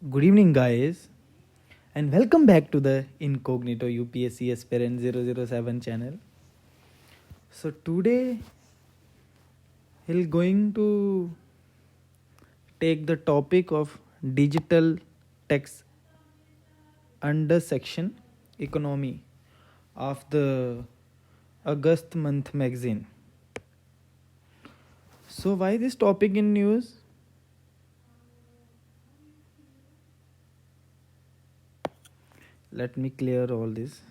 Good evening, guys, and welcome back to the Incognito UPSC Aspirant 007 channel. So today we're going to take the topic of digital text under section economy of the August month magazine. So why this topic in news? Let me clear all this.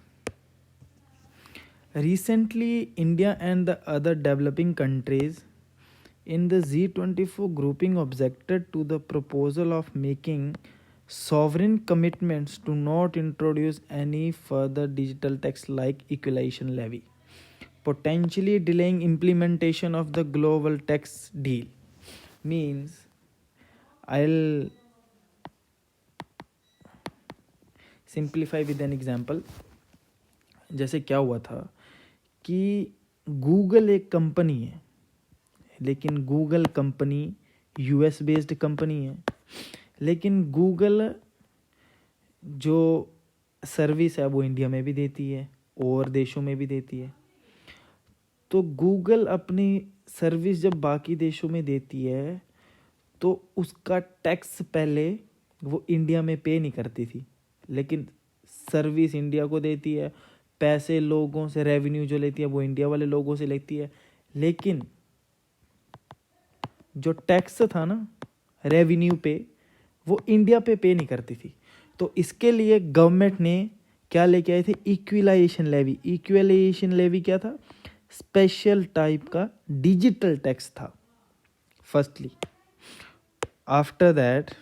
Recently, India and the other developing countries in the G24 grouping objected to the proposal of making sovereign commitments to not introduce any further digital tax like equalization levy, potentially delaying implementation of the global tax deal. Means, I'll simplify with an example. जैसे क्या हुआ था कि Google एक company है, लेकिन Google company US based company है, लेकिन गूगल जो सर्विस है वो इंडिया में भी देती है और देशों में भी देती है. तो गूगल अपनी सर्विस जब बाकी देशों में देती है तो उसका टैक्स पहले वो इंडिया में पे नहीं करती थी, लेकिन सर्विस इंडिया को देती है, पैसे लोगों से रेवेन्यू जो लेती है वो इंडिया वाले लोगों से लेती है, लेकिन जो टैक्स था ना रेवेन्यू पे वो इंडिया पे नहीं करती थी. तो इसके लिए गवर्नमेंट ने क्या लेके आए थे? Equalisation levy. इक्विलाइजेशन लेवी क्या था? स्पेशल टाइप का डिजिटल टैक्स था फर्स्टली. आफ्टर दैट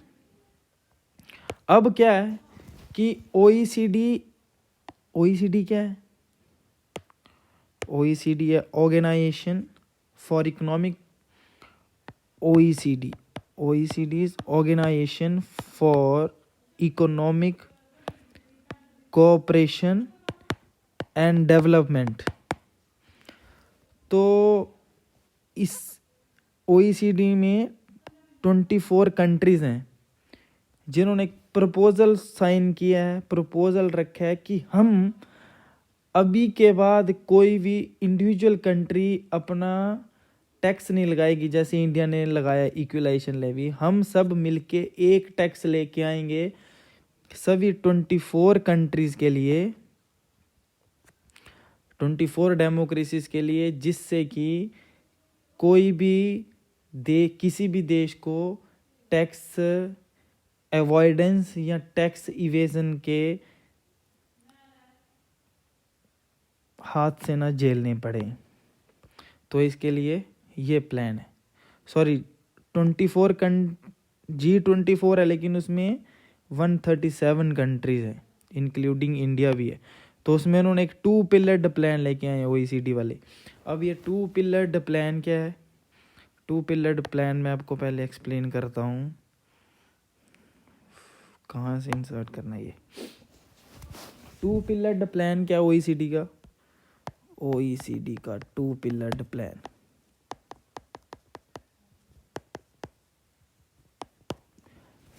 अब क्या है कि ओईसीडी क्या है? ओईसीडी है organisation for economic. OECD is Organization for Economic Cooperation and Development. तो इस OECD में 24 कंट्रीज़ हैं जिन्होंने एक प्रपोजल साइन किया है, प्रपोजल रखा है कि हम अभी के बाद कोई भी इंडिविजुअल कंट्री अपना टैक्स नहीं लगाएगी जैसे इंडिया ने लगाया इक्विलाइजेशन लेवी. हम सब मिलके एक टैक्स लेके आएंगे सभी 24 कंट्रीज़ के लिए, 24 डेमोक्रेसीज के लिए, जिससे कि कोई भी किसी भी देश को टैक्स अवॉइडेंस या टैक्स इवेजन के हाथ से ना झेलने पड़े. तो इसके लिए ये प्लान है. सॉरी, G24 है, लेकिन उसमें 137 कंट्रीज़ है इंक्लूडिंग इंडिया भी है. तो उसमें उन्होंने एक 2 पिलर्ड प्लान लेके आए हैं OECD वाले. अब ये 2 पिलर्ड प्लान क्या है? 2 पिलर्ड प्लान मैं आपको पहले एक्सप्लेन करता हूँ. कहाँ से इंसर्ट करना है ये 2 पिलर्ड प्लान क्या है OECD का? OECD का 2 पिलर्ड प्लान.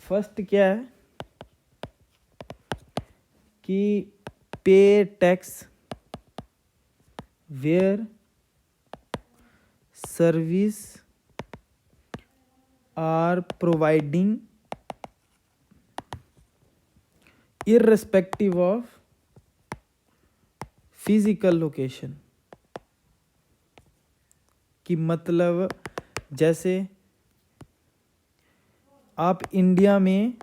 फर्स्ट क्या है कि pay tax where service are providing irrespective of physical location. कि मतलब जैसे आप इंडिया में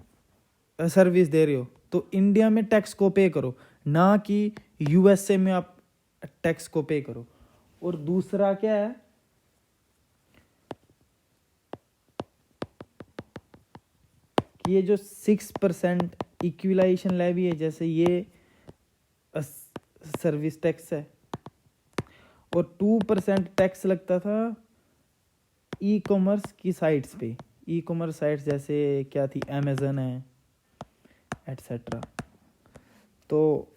सर्विस दे रहे हो तो इंडिया में टैक्स को पे करो, ना कि यूएसए में आप टैक्स को पे करो. और दूसरा क्या है कि ये जो 6% इक्विलाइजेशन लेवी है, जैसे ये सर्विस टैक्स है, और 2% टैक्स लगता था ई कॉमर्स की साइट्स पे. ई कॉमर्स साइट्स जैसे क्या थी, अमेज़न है एट्सेट्रा. तो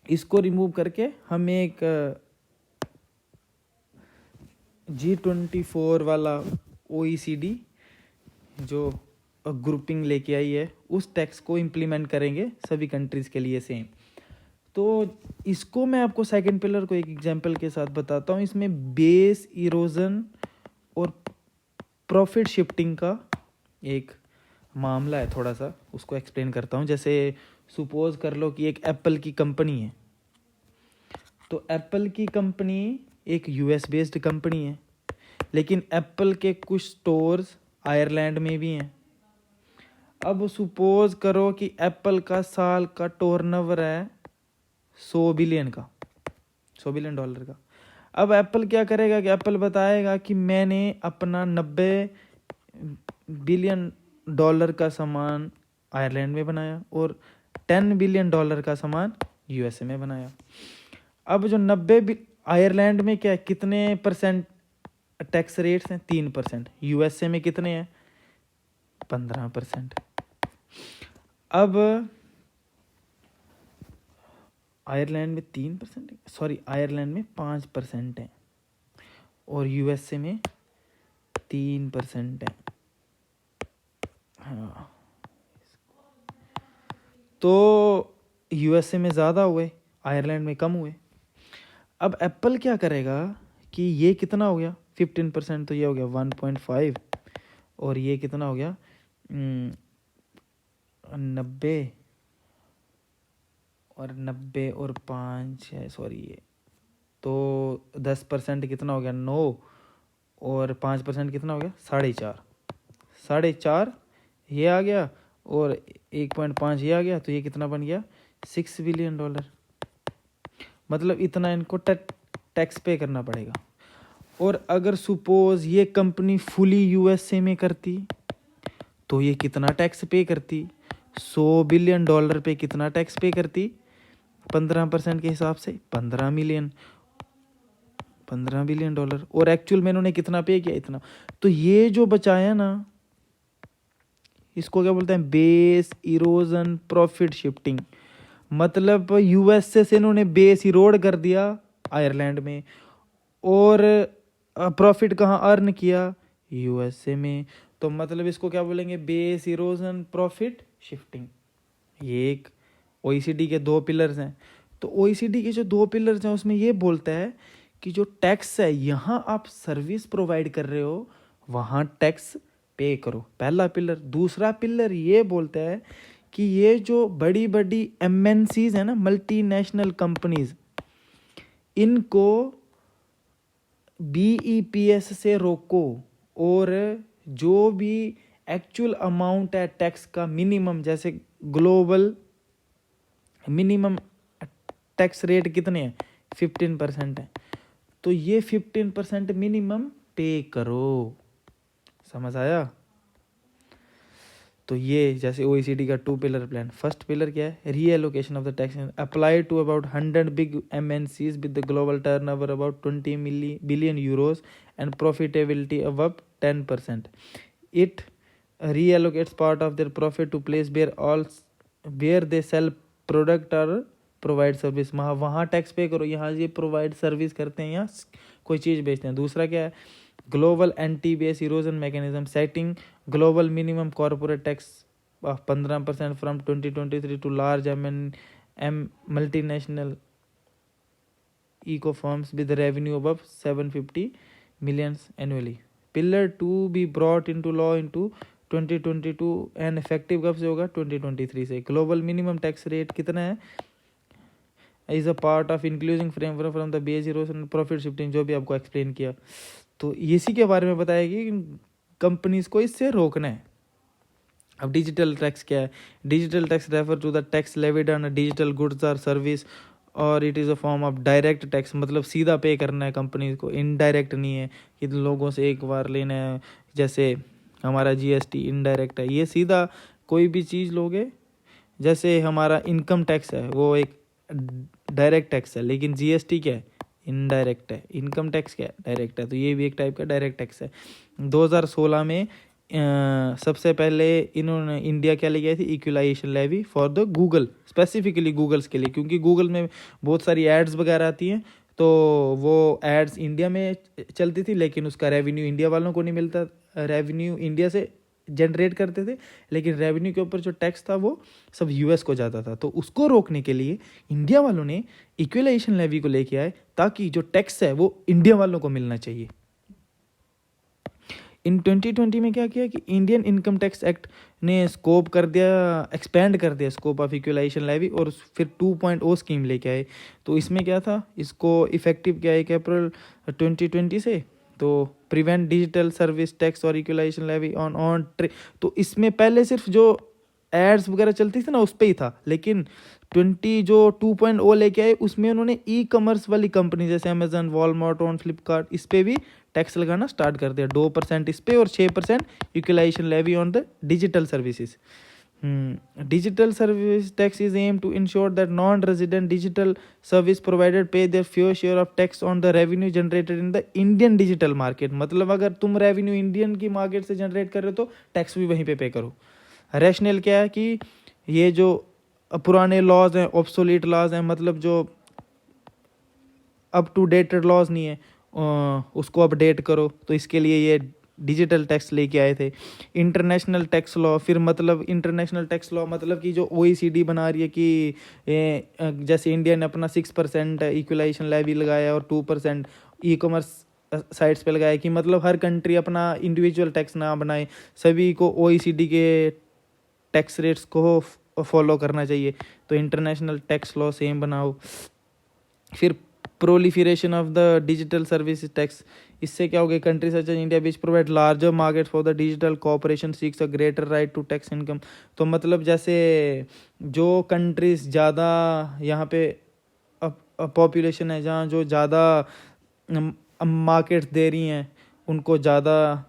इसको रिमूव करके हम एक G24 वाला OECD जो ग्रुपिंग लेके आई है, उस टैक्स को इम्प्लीमेंट करेंगे सभी कंट्रीज़ के लिए सेम। तो इसको मैं आपको सेकंड पिलर को एक एग्जांपल के साथ बताता हूँ। इसमें बेस इरोजन और प्रॉफिट शिफ्टिंग का एक मामला है, थोड़ा सा उसको एक्सप्लेन करता हूँ। जैसे सपोज कर लो कि एक एप्पल की कंपनी है, तो एप्पल की कंपनी एक यूएस बेस्ड कंपनी है, लेकिन एप्पल के कुछ स्टोर्स आयरलैंड में भी हैं। अब सपोज करो कि एप्पल का साल का टर्नओवर है 100 बिलियन का, $100 बिलियन का। अब एप्पल क्या करेगा कि एप्पल बताएगा कि मैंने अपना $90 बिलियन का सामान आयरलैंड में बनाया और $10 बिलियन का सामान यूएसए में बनाया। अब जो 90 आयरलैंड में क्या है, कितने परसेंट टैक्स रेट्स हैं? 3%। यूएसए में कितने हैं? 15%। अब आयरलैंड में 3%, सॉरी आयरलैंड में 5% है और यूएसए में 3% है। हाँ, तो यूएसए में ज़्यादा हुए, आयरलैंड में कम हुए। अब एप्पल क्या करेगा कि ये कितना हो गया 15%, तो ये हो गया 1.5 और ये कितना हो गया 90 और 5 है, सॉरी ये तो 10% कितना हो गया 9 और 5% कितना हो गया 4.5 ये आ गया और 1.5 ये आ गया, तो ये कितना बन गया $6 बिलियन। मतलब इतना इनको टैक्स पे करना पड़ेगा। और अगर सपोज ये कंपनी फुली यूएसए में करती तो ये कितना टैक्स पे करती? $100 बिलियन पे कितना टैक्स पे करती? 15% के हिसाब से $15 बिलियन। और एक्चुअल में इन्होंने कितना पे किया? इतना। तो ये जो बचाया ना, इसको क्या बोलते हैं? Base erosion profit shifting. मतलब यूएसए से इन्होंने बेस इरोड कर दिया आयरलैंड में और प्रॉफिट कहाँ अर्न किया? यूएसए में। तो मतलब इसको क्या बोलेंगे? Base erosion profit shifting. ये एक ओईसीडी के 2 पिलर्स हैं। तो ओईसीडी के जो 2 पिलर्स हैं उसमें ये बोलता है कि जो टैक्स है, यहाँ आप सर्विस प्रोवाइड कर रहे हो वहाँ टैक्स पे करो, पहला पिलर। दूसरा पिलर ये बोलता है कि ये जो बड़ी बड़ी एमएनसीज है ना, मल्टीनेशनल कंपनीज, इनको बीईपीएस से रोको और जो भी एक्चुअल अमाउंट है टैक्स का मिनिमम, जैसे ग्लोबल मिनिमम टैक्स रेट कितने हैं? 15% है, तो ये 15% मिनिमम पे करो। समझ आया? तो ये जैसे ओईसीडी का 2 पिलर प्लान। फर्स्ट पिलर क्या है? Reallocation of the tax apply to about 100 big MNCs with the global turnover about 20 billion euros and profitability above 10%. It reallocates part of their profit to place where they sell product or provide service. वहाँ tax पे करो, यहाँ ये provide service करते हैं, यहाँ कोई चीज़ बेचते हैं। दूसरा क्या है? Global anti base erosion mechanism setting global minimum corporate tax of 15% from 2023 to large M multinational eco firms with revenue above 750 million annually. Pillar 2 be brought into law into 2022 and effective कब से होगा? 2023 से। Global minimum tax rate कितना है? Is a part of including framework from the base erosion profit shifting, जो भी आपको explain किया। तो इसी के बारे में बताया कि कंपनीज को इससे रोकना है। अब डिजिटल टैक्स क्या है? Digital tax refer to the tax levied on digital goods और सर्विस और it is a form of direct tax. मतलब सीधा पे करना है कंपनी को, इनडायरेक्ट नहीं है कि लोगों से एक बार लेना है। जैसे हमारा जीएसटी इनडायरेक्ट है, ये सीधा कोई भी चीज़ लोगे। जैसे हमारा इनकम टैक्स है वो एक डायरेक्ट टैक्स है, लेकिन जीएसटी क्या है? इनडायरेक्ट है। इनकम टैक्स क्या है? डायरेक्ट है। तो ये भी एक टाइप का डायरेक्ट टैक्स है। 2016 में सबसे पहले इन्होंने इंडिया क्या ले गई थी? Equalisation levy for the Google, specifically Googles के लिए, क्योंकि गूगल में बहुत सारी एड्स वगैरह आती हैं, तो वो एड्स इंडिया में चलती थी, लेकिन उसका रेवेन्यू इंडिया वालों को नहीं मिलता। रेवेन्यू इंडिया से जनरेट करते थे, लेकिन रेवेन्यू के ऊपर जो टैक्स था वो सब यूएस को जाता था। तो उसको रोकने के लिए इंडिया वालों ने इक्विलाइजेशन लेवी को लेके आए, ताकि जो टैक्स है वो इंडिया वालों को मिलना चाहिए। इन 2020 में क्या किया कि इंडियन इनकम टैक्स एक्ट ने स्कोप कर दिया, एक्सपेंड कर दिया स्कोप ऑफ इक्विलाइजेशन लेवी, और फिर 2.0 स्कीम लेके आए। तो इसमें क्या था, इसको इफेक्टिव किया 1 अप्रैल 2020 से। तो प्रिवेंट डिजिटल सर्विस टैक्स और इक्विलाइजेशन लेवी ऑन तो इसमें पहले सिर्फ जो एड्स वगैरह चलती थी ना उस पर ही था, लेकिन 2.0 लेके आए, उसमें उन्होंने ई कॉमर्स वाली कंपनी जैसे अमेजन, वॉलमार्ट, ऑन फ्लिपकार्ट, इस पे भी टैक्स लगाना स्टार्ट कर दिया। 2% इस पे और 6% equalisation levy on the digital services. Digital service tax is aim to ensure that non resident digital service provider pay their fair share of tax on the revenue generated in the Indian digital market. मतलब अगर तुम revenue Indian की market से generate कर रहे हो तो tax भी वहीं पे करो। रैशनल क्या है कि ये जो पुराने लॉज हैं, ऑब्सोलीट लॉज हैं, मतलब जो अप टू डेटेड लॉज नहीं है, उसको अपडेट करो। तो इसके लिए ये डिजिटल टैक्स लेके आए थे। इंटरनेशनल टैक्स लॉ, फिर मतलब इंटरनेशनल टैक्स लॉ मतलब कि जो OECD बना रही है कि जैसे इंडिया ने अपना 6% इक्वलाइजेशन लेवी लगाया और 2% ई कॉमर्स साइट्स पे लगाया, कि मतलब हर कंट्री अपना इंडिविजुअल टैक्स ना बनाए, सभी को OECD के टैक्स रेट्स को फॉलो करना चाहिए। तो इंटरनेशनल टैक्स लॉ सेम बनाओ। फिर proliferation of the digital service tax, इससे क्या हो गया, country such as India which provide larger market for the digital corporation seeks a greater right to tax income. तो मतलब जैसे जो कंट्रीज ज़्यादा यहाँ पे पॉपुलेशन है, जहाँ जो ज़्यादा मार्केट्स दे रही हैं, उनको ज़्यादा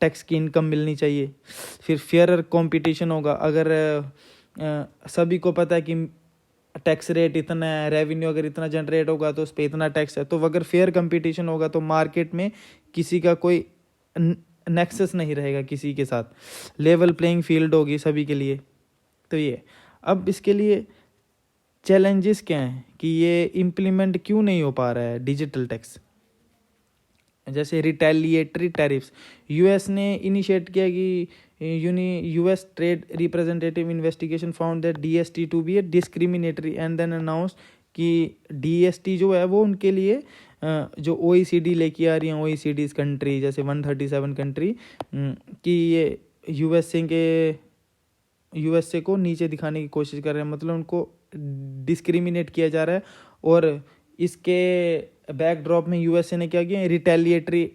टैक्स की इनकम मिलनी चाहिए। फिर फेयर कंपटीशन होगा, अगर सभी को पता है कि टैक्स रेट इतना है, रेवेन्यू अगर इतना जनरेट होगा तो उस पर इतना टैक्स है, तो अगर फेयर कंपटीशन होगा तो मार्केट में किसी का कोई नेक्सस नहीं रहेगा किसी के साथ, लेवल प्लेइंग फील्ड होगी सभी के लिए। तो ये अब इसके लिए चैलेंजेस क्या हैं कि ये इम्प्लीमेंट क्यों नहीं हो पा रहा है डिजिटल टैक्स। जैसे रिटेलिएटरी टैरिफ्स, यूएस ने इनिशिएट किया कि US trade representative investigation found that DST to be a discriminatory and then announce कि डीएसटी जो है वो उनके लिए जो OECD लेके आ रही हैं, OECD कंट्री जैसे 137 कंट्री, कि ये यूएसए को नीचे दिखाने की कोशिश कर रहे हैं, मतलब उनको डिस्क्रिमिनेट किया जा रहा है। और इसके बैकड्रॉप में यूएसए ने क्या किया, रिटेलिएटरी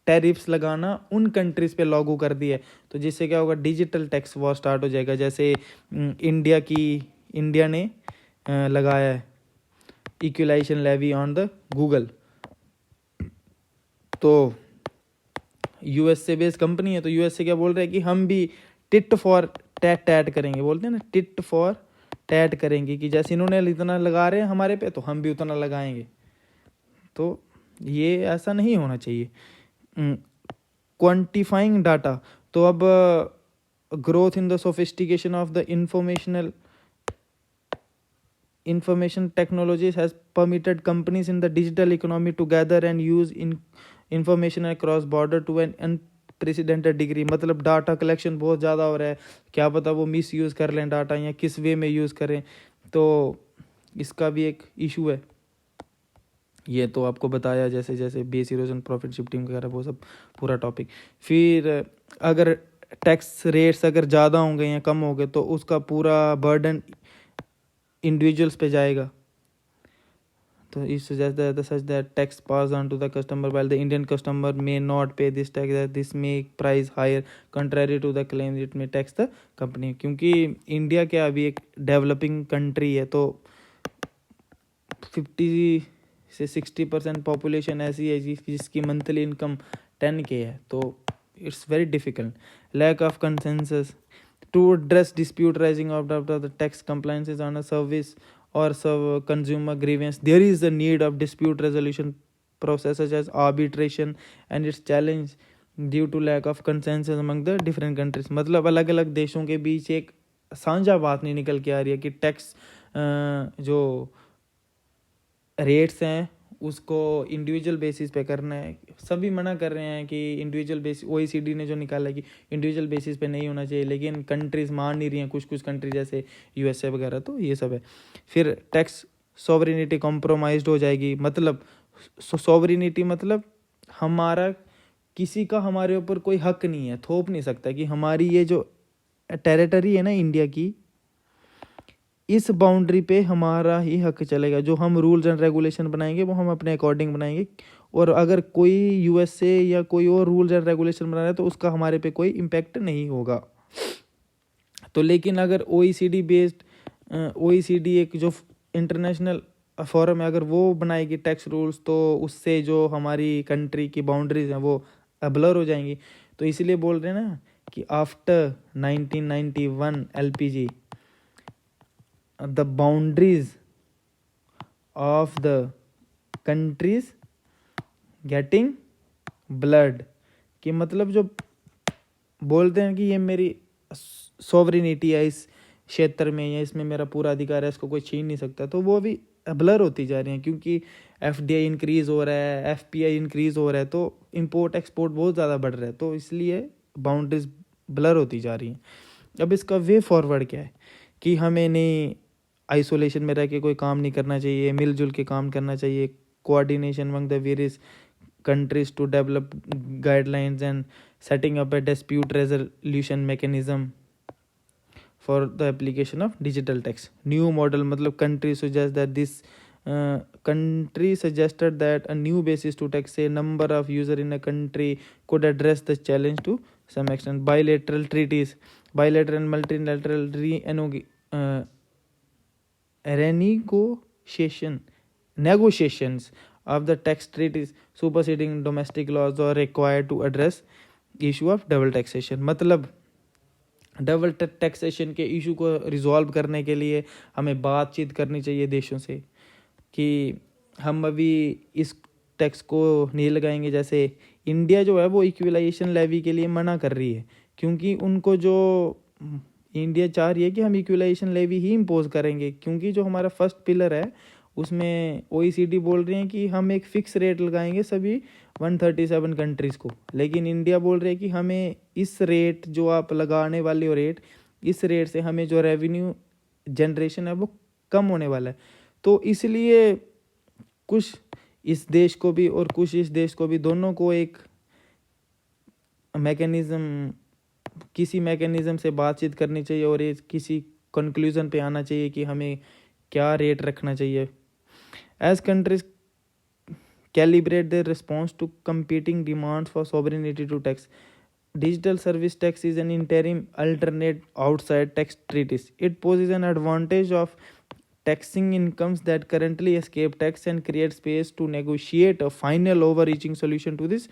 टैरिफ्स लगाना उन कंट्रीज पे लागू कर दिया है। तो जिससे क्या होगा, डिजिटल टैक्स वॉर स्टार्ट हो जाएगा। जैसे इंडिया ने लगाया है equalisation levy on the Google, तो यूएसए बेस्ड कंपनी है, तो यूएसए क्या बोल रहे हैं कि हम भी टिट फॉर टैट करेंगे, बोलते हैं ना टिट फॉर टैट करेंगे, कि जैसे इन्होंने इतना लगा रहे हैं हमारे पे तो हम भी उतना लगाएंगे। तो ये ऐसा नहीं होना चाहिए। क्वांटिफाइंग डाटा, तो अब growth in the sophistication of the information technologies has permitted companies in the digital economy to gather and use information across border to an unprecedented degree. मतलब डाटा कलेक्शन बहुत ज़्यादा हो रहा है, क्या पता वो मिस यूज़ कर लें डाटा या किस वे में यूज़ करें, तो इसका भी एक इशू है। ये तो आपको बताया जैसे जैसे बेस इरोजन, प्रॉफिट शिफ्टिंग वगैरह वो सब पूरा टॉपिक। फिर अगर टैक्स रेट्स अगर ज़्यादा होंगे या कम होंगे तो उसका पूरा बर्डन इंडिविजुअल्स पे जाएगा। तो इस such that tax pass on to the customer while the Indian customer may not pay this tax, that this may price higher contrary to the claim it may tax the company। क्योंकि India क्या अभी एक developing country है, तो 50 से 60% population ऐसी है जिसकी मंथली इनकम 10K है, तो it's very difficult. Lack of consensus to address dispute rising of the tax compliances on a service or consumer grievance, there is a need of dispute resolution process such as arbitration and its challenge due to lack of consensus among the different countries। मतलब अलग अलग देशों के बीच एक साझा बात नहीं निकल के आ रही है कि टैक्स जो रेट्स हैं उसको इंडिविजुअल बेसिस पे करना है। सभी मना कर रहे हैं कि इंडिविजुअल बेसिस, OECD ने जो निकाला है कि इंडिविजुअल बेसिस पे नहीं होना चाहिए, लेकिन कंट्रीज़ मान नहीं रही हैं, कुछ कंट्री जैसे USA वगैरह, तो ये सब है। फिर टैक्स सॉवरेनिटी कॉम्प्रोमाइज्ड हो जाएगी, मतलब सॉवरेनिटी मतलब हमारा किसी का हमारे ऊपर कोई हक नहीं है, थोप नहीं सकता कि हमारी ये जो टेरिटरी है ना इंडिया की, इस बाउंड्री पे हमारा ही हक चलेगा। जो हम रूल्स एंड रेगुलेशन बनाएंगे वो हम अपने अकॉर्डिंग बनाएंगे, और अगर कोई USA या कोई और रूल्स एंड रेगुलेशन बना रहा है तो उसका हमारे पे कोई इम्पैक्ट नहीं होगा। तो लेकिन अगर OECD बेस्ड, OECD एक जो इंटरनेशनल फोरम है, अगर वो बनाएगी टैक्स रूल्स, तो उससे जो हमारी कंट्री की बाउंड्रीज हैं वो ब्लर हो जाएंगी। तो इसलिए बोल रहे हैं ना कि after 1991 LPG the boundaries of the countries getting blurred, कि मतलब जो बोलते हैं कि ये मेरी सॉवरेनिटी है इस क्षेत्र में, या इसमें मेरा पूरा अधिकार है, इसको कोई छीन नहीं सकता, तो वो भी ब्लर होती जा रही हैं, क्योंकि FDI इंक्रीज़ हो रहा है, FPI इंक्रीज़ हो रहा है, तो इंपोर्ट एक्सपोर्ट बहुत ज़्यादा बढ़ रहा है, तो इसलिए बाउंड्रीज ब्लर होती जा रही हैं। अब इसका वे फॉरवर्ड क्या है कि हमें नहीं आइसोलेशन में रह के कोई काम नहीं करना चाहिए, मिलजुल के काम करना चाहिए, coordination among the various countries to develop guidelines and setting up a dispute resolution mechanism for the application of digital tax. New model मतलब country suggest that this country suggested that a new basis to tax a number of users in a country could address the challenge to some extent. Bilateral treaties, bilateral and multilateral negotiations of the tax treaties superseding domestic laws are required to address issue of double taxation। मतलब double taxation के issue को resolve करने के लिए हमें बातचीत करनी चाहिए देशों से कि हम अभी इस टैक्स को नहीं लगाएंगे। जैसे इंडिया जो है वो इक्वलाइजेशन लेवी के लिए मना कर रही है, क्योंकि उनको जो इंडिया चाह रही है कि हम इक्वलाइजेशन लेवी ही इम्पोज करेंगे, क्योंकि जो हमारा फर्स्ट पिलर है उसमें OECD बोल रही है कि हम एक फ़िक्स रेट लगाएंगे सभी 137 कंट्रीज़ को, लेकिन इंडिया बोल रही है कि हमें इस रेट जो आप लगाने वाले हो रेट, इस रेट से हमें जो रेवेन्यू जनरेशन है वो कम होने वाला है। तो इसलिए कुछ इस देश को भी और कुछ इस देश को भी, दोनों को एक मैकेनिज़्म, किसी मैकेनिज़्म से बातचीत करनी चाहिए और ये किसी कंक्लूजन पे आना चाहिए कि हमें क्या रेट रखना चाहिए। As countries calibrate their response to competing demands for sovereignty to tax, digital service tax is an interim alternate outside tax treaties. It poses an advantage of taxing incomes that currently escape tax and create space to negotiate a final overreaching solution to this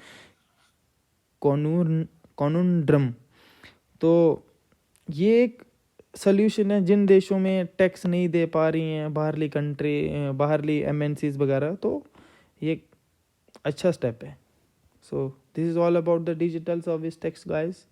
conundrum। तो ये एक solution है जिन देशों में tax नहीं दे पा रही हैं बाहरली MNCs वगैरह, तो ये अच्छा स्टेप है। So this is all about the digital service tax guys.